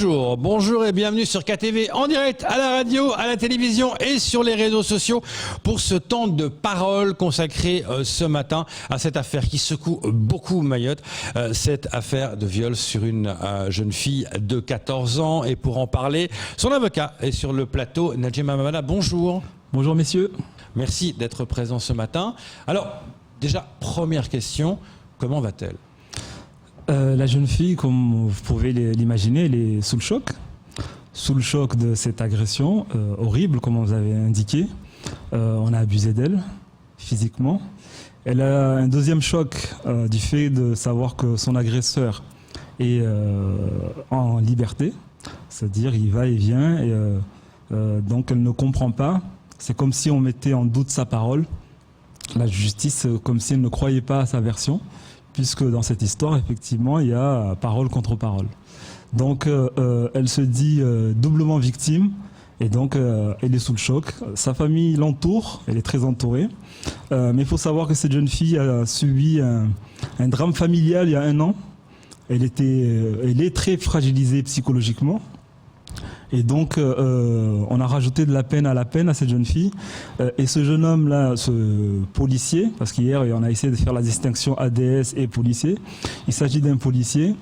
Bonjour et bienvenue sur KTV en direct à la radio, à la télévision et sur les réseaux sociaux pour ce temps de parole consacré ce matin à cette affaire qui secoue beaucoup Mayotte, cette affaire de viol sur une jeune fille de 14 ans. Et pour en parler, son avocat est sur le plateau, Nadjema Mamada. Bonjour. Bonjour messieurs. Merci d'être présent ce matin. Alors, déjà, première question, comment va-t-elle ? La jeune fille, comme vous pouvez l'imaginer, elle est sous le choc de cette agression horrible, comme vous avez indiqué. On a abusé d'elle physiquement. Elle a un deuxième choc du fait de savoir que son agresseur est en liberté, c'est-à-dire il va et vient, et donc elle ne comprend pas. C'est comme si on mettait en doute sa parole. La justice, comme si elle ne croyait pas à sa version, puisque dans cette histoire, effectivement, il y a parole contre parole. Donc, elle se dit doublement victime, et donc elle est sous le choc. Sa famille l'entoure, elle est très entourée. Mais il faut savoir que cette jeune fille a subi un drame familial il y a 1 an. Elle est très fragilisée psychologiquement. Et donc, on a rajouté de la peine à cette jeune fille. Et ce jeune homme-là, ce policier, parce qu'hier, on a essayé de faire la distinction ADS et policier. Il s'agit d'un policier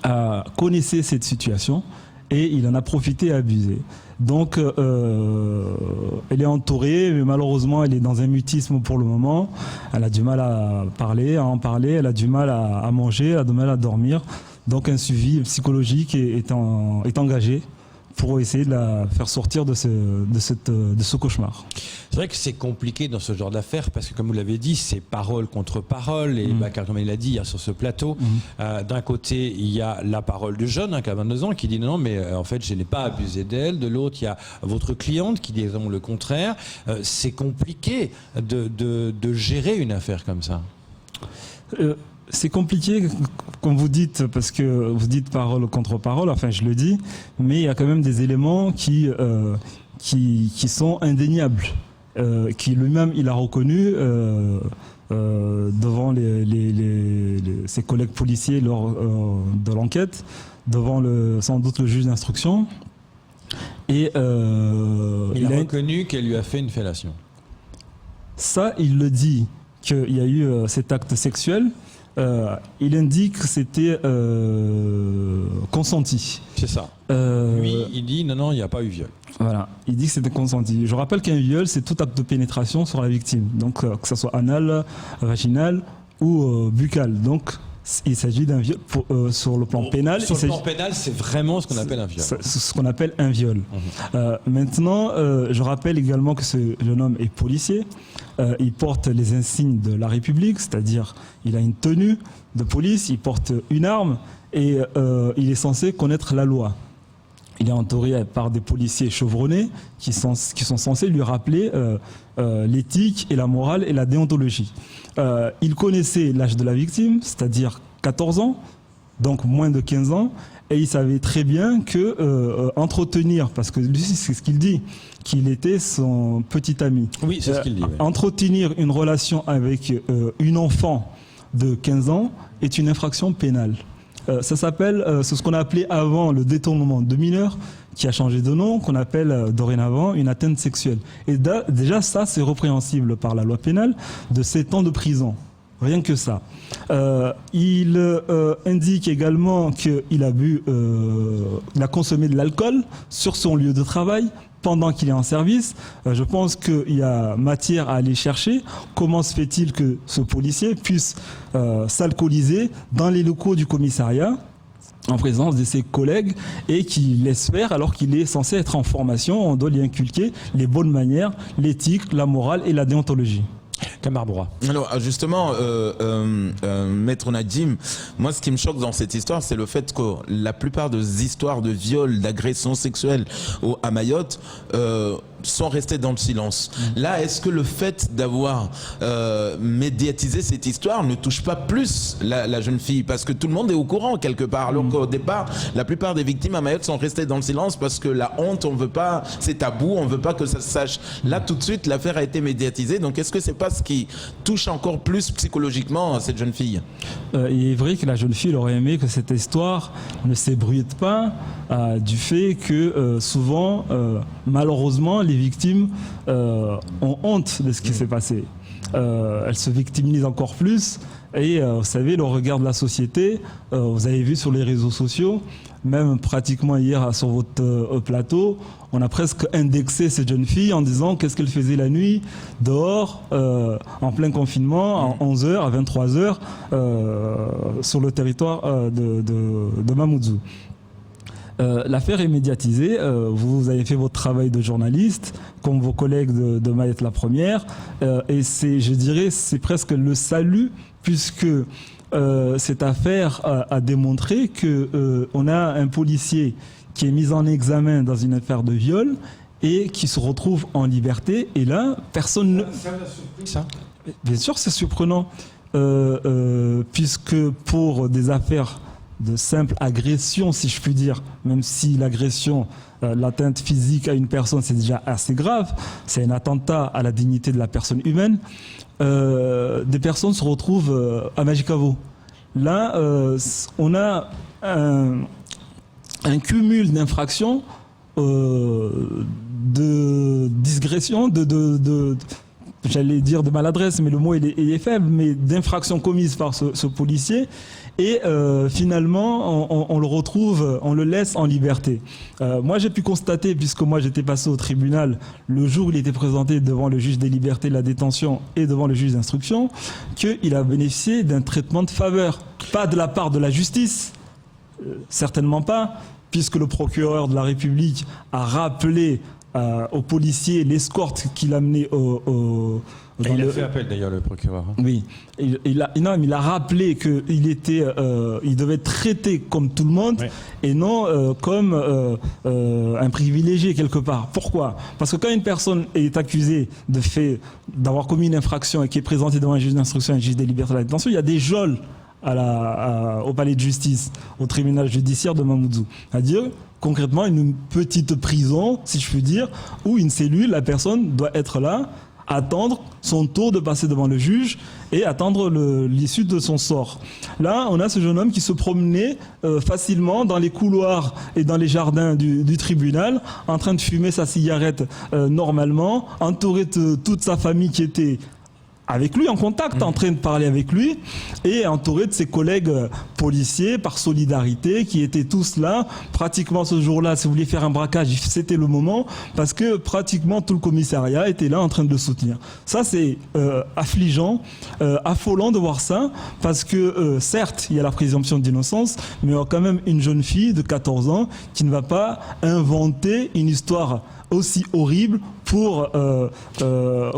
qui connaissait cette situation et il en a profité et abusé. Donc, elle est entourée, mais malheureusement, elle est dans un mutisme pour le moment. Elle a du mal à en parler, elle a du mal à manger, elle a du mal à dormir. Donc, un suivi psychologique est engagé pour essayer de la faire sortir de ce cauchemar. C'est vrai que c'est compliqué dans ce genre d'affaires parce que, comme vous l'avez dit, c'est parole contre parole. Et Bakar, comme il l'a dit hier sur ce plateau, d'un côté, il y a la parole du jeune qui a 22 ans qui dit non, mais en fait, je n'ai pas abusé d'elle. De l'autre, il y a votre cliente qui dit le contraire. C'est compliqué de gérer une affaire comme ça. C'est compliqué, comme vous dites, parce que vous dites parole contre parole, enfin je le dis, mais il y a quand même des éléments qui sont indéniables, qui lui-même il a reconnu devant ses collègues policiers lors de l'enquête, devant sans doute le juge d'instruction. Et il a reconnu qu'elle lui a fait une fellation. Ça, il le dit, qu'il y a eu cet acte sexuel. Il indique que c'était consenti. C'est ça. Lui, il dit non, il n'y a pas eu viol. Voilà, il dit que c'était consenti. Je rappelle qu'un viol, c'est tout acte de pénétration sur la victime, donc que ce soit anal, vaginal ou buccal. Donc, il s'agit d'un viol sur le plan pénal. Sur le plan pénal, c'est vraiment ce qu'on appelle un viol. C'est ce qu'on appelle un viol. Maintenant, je rappelle également que ce jeune homme est policier. Il porte les insignes de la République, c'est-à-dire il a une tenue de police, il porte une arme et il est censé connaître la loi. Il est entouré par des policiers chevronnés qui sont censés lui rappeler l'éthique et la morale et la déontologie. Il connaissait l'âge de la victime, c'est-à-dire 14 ans, donc moins de 15 ans, et il savait très bien que entretenir, parce que lui c'est ce qu'il dit, qu'il était son petit ami. Oui, c'est ce qu'il dit. Oui. Entretenir une relation avec une enfant de 15 ans est une infraction pénale. Ça s'appelle, c'est ce qu'on a appelé avant le détournement de mineurs, qui a changé de nom, qu'on appelle dorénavant une atteinte sexuelle. Et déjà ça, c'est répréhensible par la loi pénale de 7 ans de prison. Rien que ça. Il indique également qu'il a il a consommé de l'alcool sur son lieu de travail pendant qu'il est en service. Je pense qu'il y a matière à aller chercher. Comment se fait-il que ce policier puisse s'alcooliser dans les locaux du commissariat en présence de ses collègues et qu'il laisse faire alors qu'il est censé être en formation? On doit lui inculquer les bonnes manières, l'éthique, la morale et la déontologie. Camarbrois. Alors justement, Maître Nadim, moi ce qui me choque dans cette histoire, c'est le fait que la plupart des histoires de viol, d'agressions sexuelles à Mayotte sont restés dans le silence. Là, est-ce que le fait d'avoir médiatisé cette histoire ne touche pas plus la jeune fille? Parce que tout le monde est au courant quelque part. Alors qu'au départ, la plupart des victimes à Mayotte sont restées dans le silence parce que la honte, on veut pas, c'est tabou, on veut pas que ça se sache. Là, tout de suite, l'affaire a été médiatisée. Donc, est-ce que c'est pas ce qui touche encore plus psychologiquement cette jeune fille? Il est vrai que la jeune fille aurait aimé que cette histoire ne s'ébruite pas du fait que souvent, malheureusement, les victimes ont honte de ce qui s'est passé. Elles se victimisent encore plus et vous savez, le regard de la société, vous avez vu sur les réseaux sociaux, même pratiquement hier sur votre plateau, on a presque indexé cette jeune fille en disant qu'est-ce qu'elle faisait la nuit, dehors, en plein confinement, à 11h, à 23h, sur le territoire de Mamoudzou. L'affaire est médiatisée, vous avez fait votre travail de journaliste, comme vos collègues de Mayotte la Première, et je dirais, c'est presque le salut, puisque cette affaire a démontré qu'on a un policier qui est mis en examen dans une affaire de viol et qui se retrouve en liberté. Et là, personne ne... Ça m'a surpris, ça. Bien sûr, c'est surprenant, puisque pour des affaires de simple agression, si je puis dire, même si l'agression, l'atteinte physique à une personne, c'est déjà assez grave, c'est un attentat à la dignité de la personne humaine, des personnes se retrouvent à Majicavo. Là, on a un cumul d'infractions, de digression, j'allais dire de maladresse, mais le mot il est faible, mais d'infractions commises par ce policier. Et finalement, on le retrouve, on le laisse en liberté. Moi, j'ai pu constater, puisque moi j'étais passé au tribunal le jour où il était présenté devant le juge des libertés de la détention et devant le juge d'instruction, qu'il a bénéficié d'un traitement de faveur. Pas de la part de la justice, certainement pas, puisque le procureur de la République a rappelé au policier l'escorte qu'il a amené il a fait appel d'ailleurs, le procureur. Oui, il a rappelé qu'il il devait être traité comme tout le monde, oui, et non comme un privilégié quelque part. Pourquoi? Parce que quand une personne est accusée d'avoir commis une infraction et qui est présentée devant un juge d'instruction et un juge des libertés de la détention, il y a des geôles au palais de justice, au tribunal judiciaire de Mamoudzou. C'est-à-dire, concrètement, une petite prison, si je puis dire, où une cellule, la personne doit être là, attendre son tour de passer devant le juge et attendre l'issue de son sort. Là, on a ce jeune homme qui se promenait facilement dans les couloirs et dans les jardins du tribunal, en train de fumer sa cigarette normalement, entouré de toute sa famille qui était avec lui, en contact, en train de parler avec lui, et entouré de ses collègues policiers par solidarité, qui étaient tous là. Pratiquement ce jour-là, si vous voulez faire un braquage, c'était le moment, parce que pratiquement tout le commissariat était là en train de le soutenir. Ça, c'est affligeant, affolant de voir ça, parce que certes, il y a la présomption d'innocence, mais il y a quand même une jeune fille de 14 ans qui ne va pas inventer une histoire aussi horrible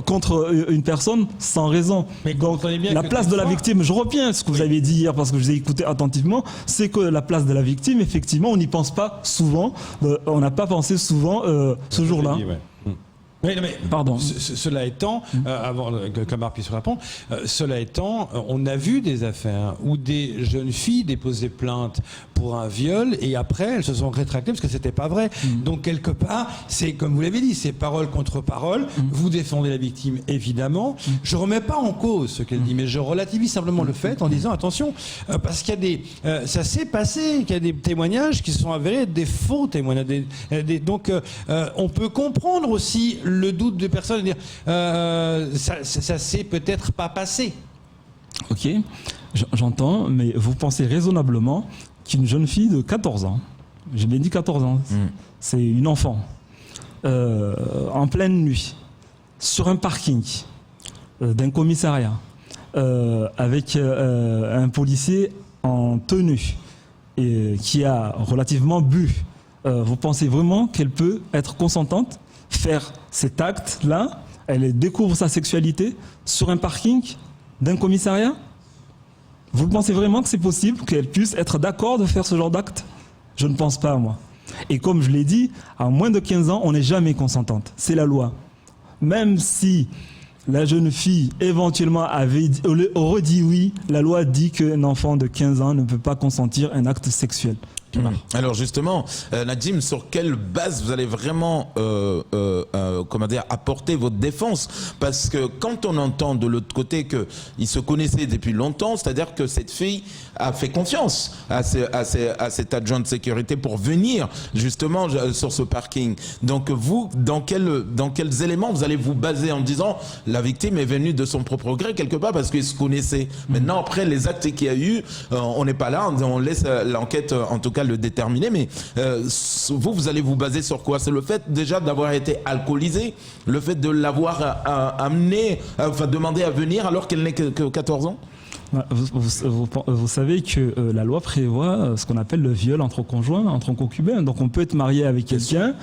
contre une personne sans raison. Mais donc la place de la victime, je reviens à ce que vous avez dit hier parce que je vous ai écouté attentivement, c'est que la place de la victime, effectivement, on n'y pense pas souvent, on n'a pas pensé souvent ce jour-là. Mais pardon. Cela étant, avant que Camar puisse répondre, cela étant, on a vu des affaires où des jeunes filles déposaient plainte pour un viol et après elles se sont rétractées parce que c'était pas vrai. Donc quelque part, c'est comme vous l'avez dit, c'est parole contre parole. Vous défendez la victime évidemment. Je remets pas en cause ce qu'elle dit, mais je relativise simplement le fait en disant attention, parce qu'il y a ça s'est passé, qu'il y a des témoignages qui se sont avérés être des faux témoignages. Donc on peut comprendre aussi le doute de personnes, dire ça s'est peut-être pas passé. Ok, j'entends, mais vous pensez raisonnablement qu'une jeune fille de 14 ans, j'ai bien dit 14 ans, c'est une enfant, en pleine nuit, sur un parking d'un commissariat, avec un policier en tenue et qui a relativement bu, vous pensez vraiment qu'elle peut être consentante, faire cet acte-là, elle découvre sa sexualité sur un parking d'un commissariat? Vous pensez vraiment que c'est possible qu'elle puisse être d'accord de faire ce genre d'acte? Je ne pense pas, moi. Et comme je l'ai dit, à moins de 15 ans, on n'est jamais consentante. C'est la loi. Même si la jeune fille éventuellement aurait dit oui, la loi dit qu'un enfant de 15 ans ne peut pas consentir un acte sexuel. Alors justement, Nadim, sur quelle base vous allez vraiment apporter votre défense? Parce que quand on entend de l'autre côté qu'ils se connaissaient depuis longtemps, c'est-à-dire que cette fille a fait confiance à cet adjoint de sécurité pour venir justement sur ce parking. Donc vous, dans quels éléments vous allez vous baser en disant la victime est venue de son propre gré quelque part parce qu'ils se connaissaient? Maintenant, après les actes qu'il y a eu, on n'est pas là, on laisse l'enquête en tout cas le déterminer, mais vous allez vous baser sur quoi? C'est le fait déjà d'avoir été alcoolisé, le fait de l'avoir demandé à venir alors qu'elle n'est que 14 ans? Vous savez que la loi prévoit ce qu'on appelle le viol entre conjoints, entre concubins. Donc on peut être marié avec quelqu'un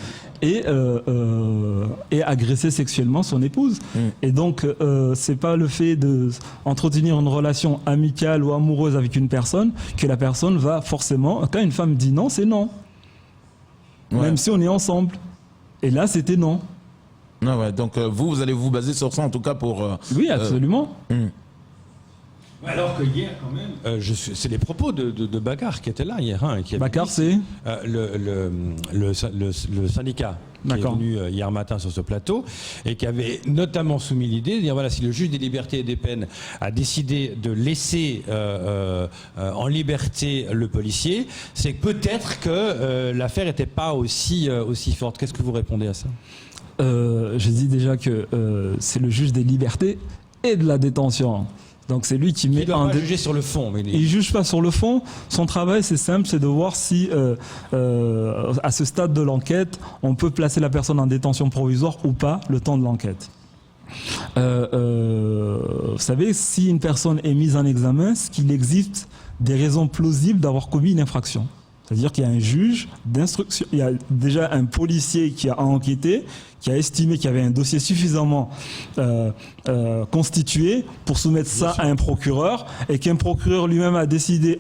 et agresser sexuellement son épouse. Et donc c'est pas le fait d'entretenir une relation amicale ou amoureuse avec une personne que la personne va forcément... Quand une femme dit non, c'est non. Ouais. Même si on est ensemble. Et là, c'était non. Ah ouais, donc vous allez vous baser sur ça en tout cas pour... Oui, absolument. Alors que hier, quand même, c'est les propos de Bakar qui étaient là hier. Bakar, c'est le syndicat qui est venu hier matin sur ce plateau et qui avait notamment soumis l'idée de dire voilà, si le juge des libertés et des peines a décidé de laisser en liberté le policier, c'est peut-être que l'affaire n'était pas aussi forte. Qu'est-ce que vous répondez à ça? Je dis déjà que c'est le juge des libertés et de la détention. Donc c'est lui qui met... Il doit pas juger sur le fond. Mais il juge pas sur le fond. Son travail, c'est simple, c'est de voir si, à ce stade de l'enquête, on peut placer la personne en détention provisoire ou pas le temps de l'enquête. Vous savez, si une personne est mise en examen, c'est qu'il existe des raisons plausibles d'avoir commis une infraction. C'est-à-dire qu'il y a un juge d'instruction, il y a déjà un policier qui a enquêté, qui a estimé qu'il y avait un dossier suffisamment constitué pour soumettre ça à un procureur, et qu'un procureur lui-même a décidé,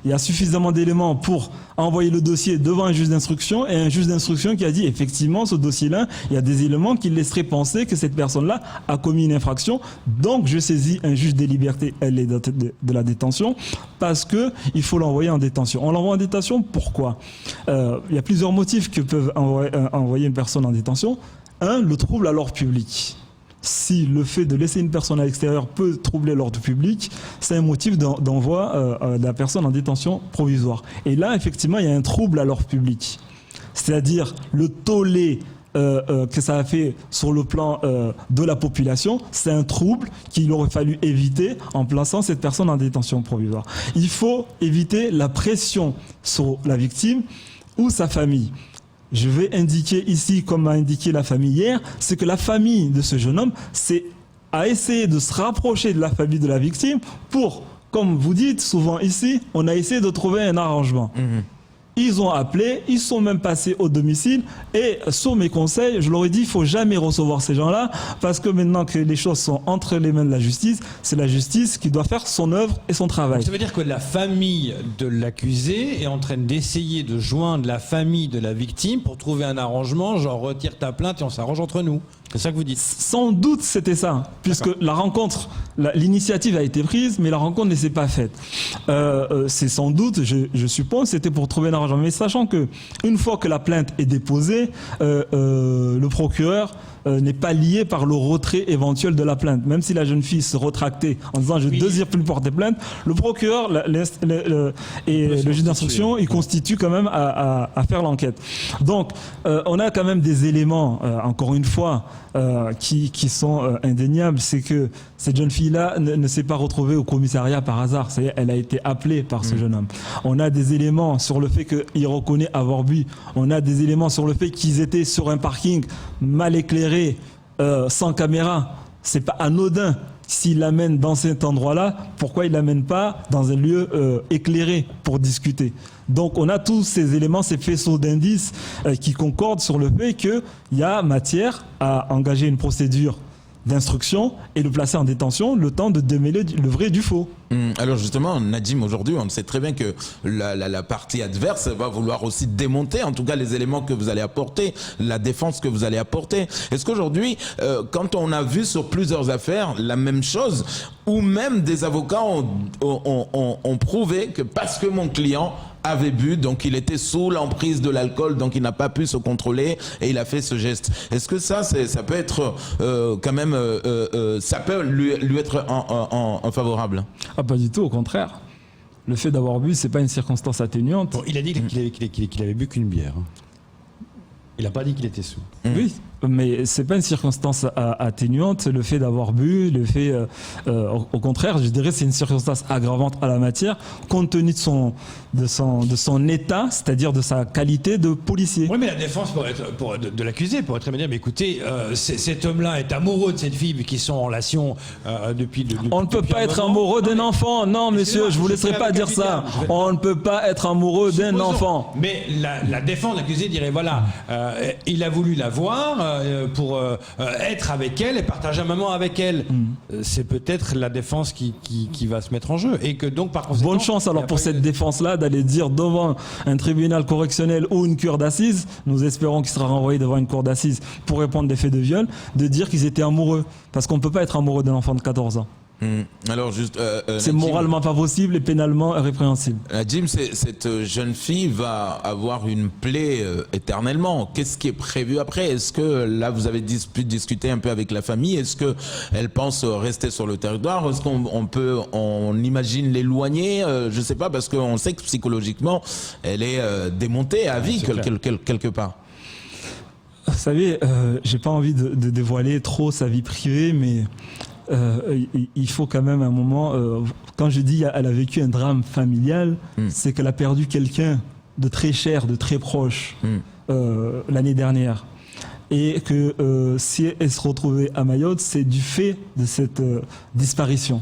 il y a suffisamment d'éléments pour envoyer le dossier devant un juge d'instruction, et un juge d'instruction qui a dit effectivement ce dossier-là, il y a des éléments qui laisseraient penser que cette personne-là a commis une infraction, donc je saisis un juge des libertés et de la détention parce que il faut l'envoyer en détention. On l'envoie en détention, pourquoi? Il y a plusieurs motifs que peuvent envoyer une personne en détention. Le trouble à l'ordre public. Si le fait de laisser une personne à l'extérieur peut troubler l'ordre public, c'est un motif d'envoi de la personne en détention provisoire. Et là, effectivement, il y a un trouble à l'ordre public. C'est-à-dire le tollé que ça a fait sur le plan de la population, c'est un trouble qu'il aurait fallu éviter en plaçant cette personne en détention provisoire. Il faut éviter la pression sur la victime ou sa famille. Je vais indiquer ici, comme m'a indiqué la famille hier, c'est que la famille de ce jeune homme a essayé de se rapprocher de la famille de la victime pour, comme vous dites souvent ici, on a essayé de trouver un arrangement. Ils ont appelé, ils sont même passés au domicile et sur mes conseils, je leur ai dit il ne faut jamais recevoir ces gens-là parce que maintenant que les choses sont entre les mains de la justice, c'est la justice qui doit faire son œuvre et son travail. Donc ça veut dire que la famille de l'accusé est en train d'essayer de joindre la famille de la victime pour trouver un arrangement, genre retire ta plainte et on s'arrange entre nous. C'est ça que vous dites? Sans doute c'était ça, puisque la rencontre, l'initiative a été prise, mais la rencontre ne s'est pas faite. C'est sans doute, je suppose, c'était pour trouver un arrangement. Mais sachant que une fois que la plainte est déposée, le procureur n'est pas lié par le retrait éventuel de la plainte. Même si la jeune fille se retractait en disant je ne désire plus porter plainte, le procureur et le juge d'instruction, ils constituent quand même à faire l'enquête. Donc on a quand même des éléments, encore une fois, qui sont indéniables. C'est que cette jeune fille-là ne s'est pas retrouvée au commissariat par hasard. C'est-à-dire elle a été appelée par ce jeune homme. On a des éléments sur le fait qu'il reconnaît avoir bu. On a des éléments sur le fait qu'ils étaient sur un parking mal éclairé, sans caméra. C'est pas anodin. S'il l'amène dans cet endroit-là, pourquoi il l'amène pas dans un lieu éclairé pour discuter? Donc on a tous ces éléments, ces faisceaux d'indices qui concordent sur le fait qu'il y a matière à engager une procédure d'instruction et le placer en détention le temps de démêler le vrai du faux. Alors justement, Nadim, aujourd'hui, on sait très bien que la partie adverse va vouloir aussi démonter, en tout cas, les éléments que vous allez apporter, la défense que vous allez apporter. Est-ce qu'aujourd'hui, quand on a vu sur plusieurs affaires la même chose, ou même des avocats ont prouvé que parce que mon client avait bu, donc il était sous l'emprise de l'alcool, donc il n'a pas pu se contrôler et il a fait ce geste. Est-ce que ça peut être quand même, ça peut lui être en favorable? Ah, pas du tout, au contraire. Le fait d'avoir bu, c'est pas une circonstance atténuante. Bon, il a dit qu'il avait bu qu'une bière. Il n'a pas dit qu'il était sous. Oui, mais c'est pas une circonstance atténuante. Le fait d'avoir bu, le fait, au contraire, je dirais, c'est une circonstance aggravante à la matière, compte tenu de son état, c'est-à-dire de sa qualité de policier. Oui, mais la défense de l'accusé pourrait très bien dire, mais écoutez, cet homme-là est amoureux de cette fille, qui sont en relation depuis. On ne peut pas être amoureux d'un enfant. Non, monsieur, je vous laisserai pas dire ça. On ne peut pas être amoureux d'un enfant. Mais la défense de l'accusé dirait, voilà, il a voulu la voir pour être avec elle et partager un moment avec elle. C'est peut-être la défense qui va se mettre en jeu. Et que donc, par conséquent. Bonne chance alors pour cette défense-là d'aller dire devant un tribunal correctionnel ou une cour d'assises, nous espérons qu'il sera renvoyé devant une cour d'assises pour répondre des faits de viol, de dire qu'ils étaient amoureux. Parce qu'on ne peut pas être amoureux d'un enfant de 14 ans. Alors juste, c'est moralement pas possible et pénalement répréhensible. Jim, cette jeune fille va avoir une plaie éternellement. Qu'est-ce qui est prévu après? Est-ce que là vous avez pu discuter un peu avec la famille? Est-ce que elle pense rester sur le territoire? Est-ce qu'on imagine l'éloigner? Je sais pas, parce qu'on sait que psychologiquement elle est démontée à vie quelque part. Vous savez, j'ai pas envie de dévoiler trop sa vie privée, mais il faut quand même un moment, quand je dis qu'elle a vécu un drame familial, c'est qu'elle a perdu quelqu'un de très cher, de très proche l'année dernière. Et que si elle se retrouvait à Mayotte, c'est du fait de cette disparition.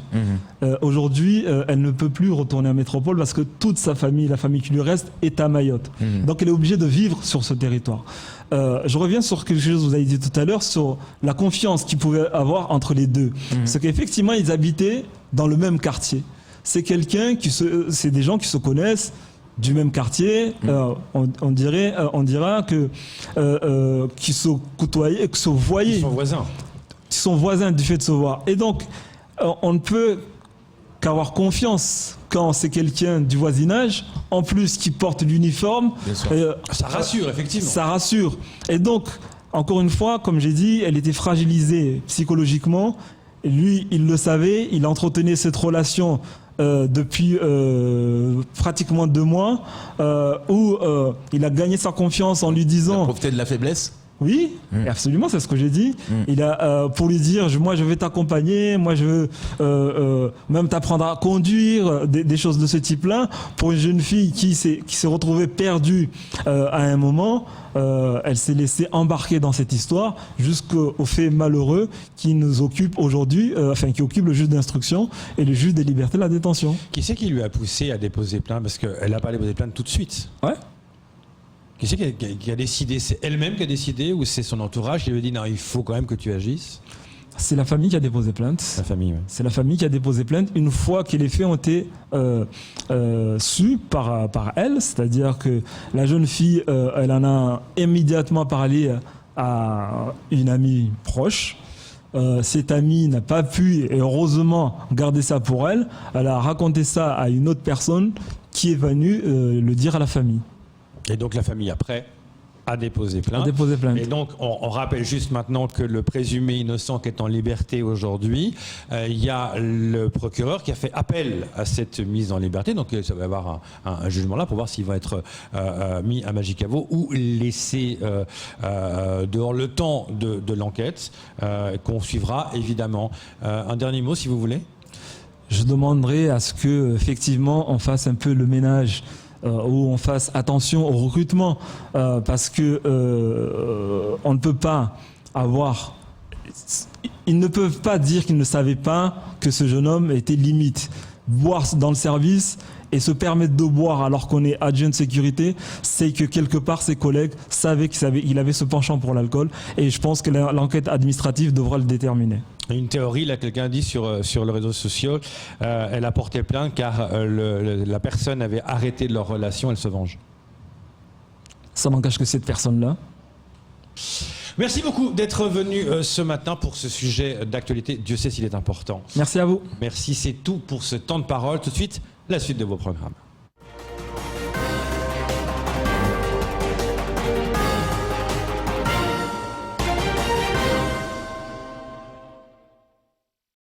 Aujourd'hui, elle ne peut plus retourner à Métropole parce que toute sa famille, la famille qui lui reste, est à Mayotte. Donc elle est obligée de vivre sur ce territoire. Je reviens sur quelque chose que vous avez dit tout à l'heure, sur la confiance qu'il pouvait avoir entre les deux. C'est qu'effectivement, ils habitaient dans le même quartier. C'est c'est des gens qui se connaissent du même quartier, on dira que qui se côtoyaient, qui se voyaient. Ils sont voisins. Ils sont voisins du fait de se voir. Et donc, on ne peut qu'avoir confiance quand c'est quelqu'un du voisinage, en plus qui porte l'uniforme. Ça rassure, effectivement. Ça rassure. Et donc, encore une fois, comme j'ai dit, elle était fragilisée psychologiquement. Lui, il le savait, il entretenait cette relation depuis pratiquement 2 mois, où il a gagné sa confiance en lui disant... Il a profité de la faiblesse? Oui, absolument, c'est ce que j'ai dit. Il a pour lui dire, moi je vais t'accompagner, moi je veux même t'apprendre à conduire, des choses de ce type-là. Pour une jeune fille qui s'est retrouvée perdue à un moment, elle s'est laissée embarquer dans cette histoire jusqu'au fait malheureux qui nous occupe aujourd'hui, qui occupe le juge d'instruction et le juge des libertés de la détention. Qui c'est qui lui a poussé à déposer plainte? Parce qu'elle n'a pas déposé plainte tout de suite. Ouais. Qui c'est qui a décidé? C'est elle-même qui a décidé ou c'est son entourage qui lui a dit non, il faut quand même que tu agisses? C'est la famille qui a déposé plainte. La famille, oui. C'est la famille qui a déposé plainte une fois que les faits ont été sus par elle, c'est-à-dire que la jeune fille, elle en a immédiatement parlé à une amie proche. Cette amie n'a pas pu, et heureusement, garder ça pour elle. Elle a raconté ça à une autre personne qui est venue le dire à la famille. Et donc la famille après a déposé plainte. Et donc on rappelle juste maintenant que le présumé innocent qui est en liberté aujourd'hui, il y a le procureur qui a fait appel à cette mise en liberté. Donc ça va y avoir un jugement là pour voir s'il va être mis à Magicavo ou laissé dehors le temps de l'enquête qu'on suivra évidemment. Un dernier mot si vous voulez. Je demanderai à ce que effectivement on fasse un peu le ménage. Où on fasse attention au recrutement parce que on ne peut pas avoir... Ils ne peuvent pas dire qu'ils ne savaient pas que ce jeune homme était limite. Boire dans le service et se permettre de boire alors qu'on est adjoint de sécurité, c'est que quelque part ses collègues savaient qu'il avait ce penchant pour l'alcool et je pense que l'enquête administrative devra le déterminer. Une théorie, là, quelqu'un dit sur le réseau social, elle a porté plainte car la personne avait arrêté leur relation, elle se venge. Ça n'engage que cette personne-là. Merci beaucoup d'être venu ce matin pour ce sujet d'actualité. Dieu sait s'il est important. Merci à vous. Merci, c'est tout pour ce temps de parole. Tout de suite, la suite de vos programmes.